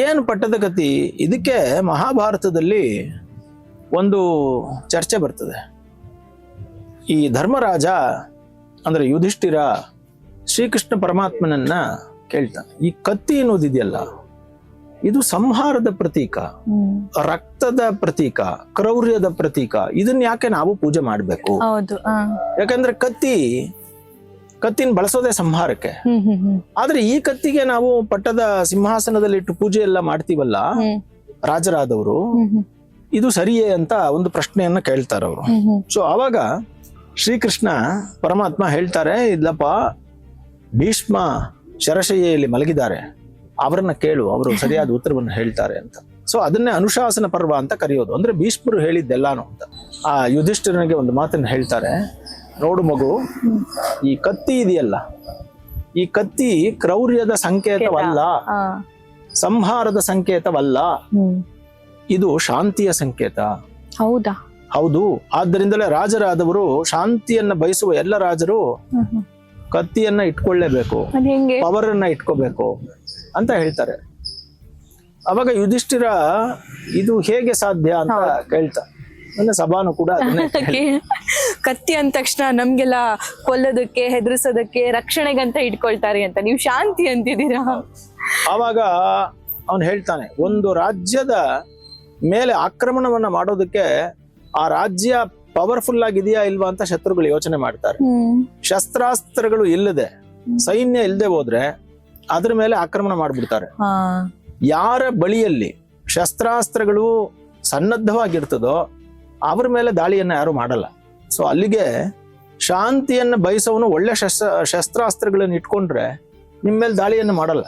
ಏನು ಪಟ್ಟದ ಕತಿ ಇದಕ್ಕೆ ಮಹಾಭಾರತದಲ್ಲಿ ಒಂದು ಚರ್ಚೆ ಬರ್ತದೆ. ಈ ಧರ್ಮರಾಜ ಅಂದ್ರೆ ಯುಧಿಷ್ಠಿರ ಶ್ರೀಕೃಷ್ಣ ಪರಮಾತ್ಮನನ್ನ ಕೇಳ್ತಾನೆ, ಈ ಕತ್ತಿ ಅನ್ನೋದಿದೆಯಲ್ಲ ಇದು ಸಂಹಾರದ ಪ್ರತೀಕ, ರಕ್ತದ ಪ್ರತೀಕ, ಕ್ರೌರ್ಯದ ಪ್ರತೀಕ. ಇದನ್ನ ಯಾಕೆ ನಾವು ಪೂಜೆ ಮಾಡ್ಬೇಕು? ಯಾಕಂದ್ರೆ ಕತ್ತಿನ ಬಳಸೋದೇ ಸಂಹಾರಕ್ಕೆ. ಆದ್ರೆ ಈ ಕತ್ತಿಗೆ ನಾವು ಪಟ್ಟದ ಸಿಂಹಾಸನದಲ್ಲಿ ಇಟ್ಟು ಪೂಜೆ ಎಲ್ಲ ಮಾಡ್ತೀವಲ್ಲ ರಾಜರಾದವರು, ಇದು ಸರಿಯೇ ಅಂತ ಒಂದು ಪ್ರಶ್ನೆಯನ್ನ ಕೇಳ್ತಾರೆ ಅವರು. ಸೊ ಅವಾಗ ಶ್ರೀಕೃಷ್ಣ ಪರಮಾತ್ಮ ಹೇಳ್ತಾರೆ, ಇಲ್ಲಪ್ಪ, ಭೀಷ್ಮ ಶರಶಯ್ಯಲ್ಲಿ ಮಲಗಿದ್ದಾರೆ, ಅವರನ್ನ ಕೇಳು, ಅವರು ಸರಿಯಾದ ಉತ್ತರವನ್ನು ಹೇಳ್ತಾರೆ ಅಂತ. ಸೊ ಅದನ್ನೇ ಅನುಶಾಸನ ಪರ್ವ ಅಂತ ಕರೆಯೋದು. ಅಂದ್ರೆ ಭೀಷ್ಮರು ಹೇಳಿದ್ದೆಲ್ಲಾನು ಅಂತ. ಆ ಯುಧಿಷ್ಠಿರನಿಗೆ ಒಂದು ಮಾತನ್ನ ಹೇಳ್ತಾರೆ, ನೋಡು ಮಗು, ಈ ಕತ್ತಿ ಇದೆಯಲ್ಲ, ಈ ಕತ್ತಿ ಕ್ರೌರ್ಯದ ಸಂಕೇತವಲ್ಲ, ಸಂಹಾರದ ಸಂಕೇತವಲ್ಲ, ಇದು ಶಾಂತಿಯ ಸಂಕೇತ. ಹೌದಾ? ಹೌದು. ಆದ್ದರಿಂದಲೇ ರಾಜರಾದವರು, ಶಾಂತಿಯನ್ನ ಬಯಸುವ ಎಲ್ಲ ರಾಜರು ಕತ್ತಿಯನ್ನ ಇಟ್ಕೊಳ್ಳೇಬೇಕು, ಪವರ್ ಅನ್ನ ಇಟ್ಕೋಬೇಕು ಅಂತ ಹೇಳ್ತಾರೆ. ಅವಾಗ ಯುಧಿಷ್ಠಿರ ಇದು ಹೇಗೆ ಸಾಧ್ಯ ಅಂತ ಕೇಳ್ತಾ, ನನ್ನ ಸಭಾನು ಕೂಡ ಕತ್ತಿ ಅಂದ ತಕ್ಷಣ ನಮ್ಗೆಲ್ಲ ಕೊಲ್ಲೋದಕ್ಕೆ, ಹೆದರ್ಸೋದಕ್ಕೆ, ರಕ್ಷಣೆಗಂತ ಇಟ್ಕೊಳ್ತಾರೆ ಅಂತ, ನೀವು ಶಾಂತಿ ಅಂತಿದ್ದೀರಾ. ಆವಾಗ ಅವನು ಹೇಳ್ತಾನೆ, ಒಂದು ರಾಜ್ಯದ ಮೇಲೆ ಆಕ್ರಮಣವನ್ನ ಮಾಡೋದಕ್ಕೆ ಆ ರಾಜ್ಯ ಪವರ್ಫುಲ್ ಆಗಿದೆಯಾ ಇಲ್ವಾ ಅಂತ ಶತ್ರುಗಳು ಯೋಚನೆ ಮಾಡ್ತಾರೆ. ಶಸ್ತ್ರಾಸ್ತ್ರಗಳು ಇಲ್ಲದೆ, ಸೈನ್ಯ ಇಲ್ಲದೆ ಹೋದ್ರೆ ಅದ್ರ ಮೇಲೆ ಆಕ್ರಮಣ ಮಾಡ್ಬಿಡ್ತಾರೆ. ಯಾರ ಬಳಿಯಲ್ಲಿ ಶಸ್ತ್ರಾಸ್ತ್ರಗಳು ಸನ್ನದ್ಧವಾಗಿರ್ತದೋ ಅವ್ರ ಮೇಲೆ ದಾಳಿಯನ್ನ ಯಾರು ಮಾಡಲ್ಲ. ಸೊ ಅಲ್ಲಿಗೆ ಶಾಂತಿಯನ್ನ ಬಯಸೋನು ಒಳ್ಳೆ ಶಸ್ತ್ರಾಸ್ತ್ರಗಳನ್ನ ಇಟ್ಕೊಂಡ್ರೆ ನಿಮ್ಮ ಮೇಲೆ ದಾಳಿಯನ್ನ ಮಾಡಲ್ಲ.